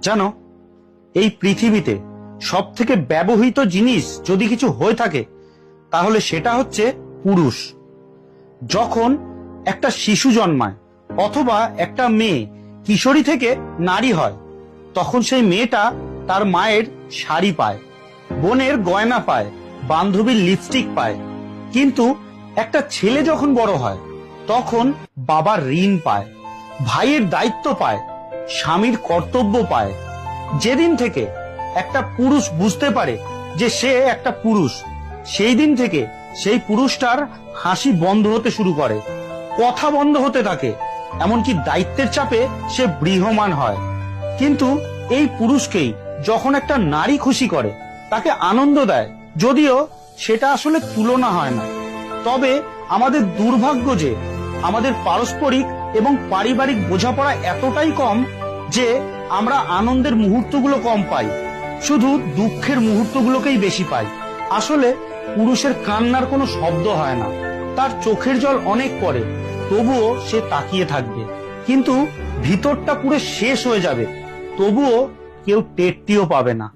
জানো, এই পৃথিবীতে সব থেকে ব্যবহৃত জিনিস যদি কিছু হয়ে থাকে তাহলে সেটা হচ্ছে পুরুষ। যখন একটা শিশু জন্মায় অথবা একটা মেয়ে কিশোরী থেকে নারী হয়, তখন সেই মেয়েটা তার মায়ের শাড়ি পায়, বোনের গয়না পায়, বান্ধবীর লিপস্টিক পায়। কিন্তু একটা ছেলে যখন বড় হয় তখন বাবার ঋণ পায়, ভাইয়ের দায়িত্ব পায়, স্বামীর কর্তব্য পায়। যেদিন থেকে একটা পুরুষ বুঝতে পারে যে সে একটা পুরুষ, সেই দিন থেকে সেই পুরুষটার হাসি বন্ধ হতে শুরু করে, কথা বন্ধ হতে থাকে, এমনকি দায়িত্বের চাপে সে বৃহমান হয়। কিন্তু এই পুরুষকেই যখন একটা নারী খুশি করে, তাকে আনন্দ দেয়, যদিও সেটা আসলে তুলনা হয় না। তবে আমাদের দুর্ভাগ্য যে আমাদের পারস্পরিক এবং পারিবারিক বোঝাপড়া এতটাই কম যে আমরা আনন্দের মুহূর্তগুলো কম পাই, শুধু দুঃখের মুহূর্তগুলোকেই বেশি পাই। আসলে পুরুষের কান্নার কোনো শব্দ হয় না, তার চোখের জল অনেক পড়ে, তবুও সে তাকিয়ে থাকবে। কিন্তু ভিতরটা পুরো শেষ হয়ে যাবে, তবুও কেউ টেরটিও পাবে না।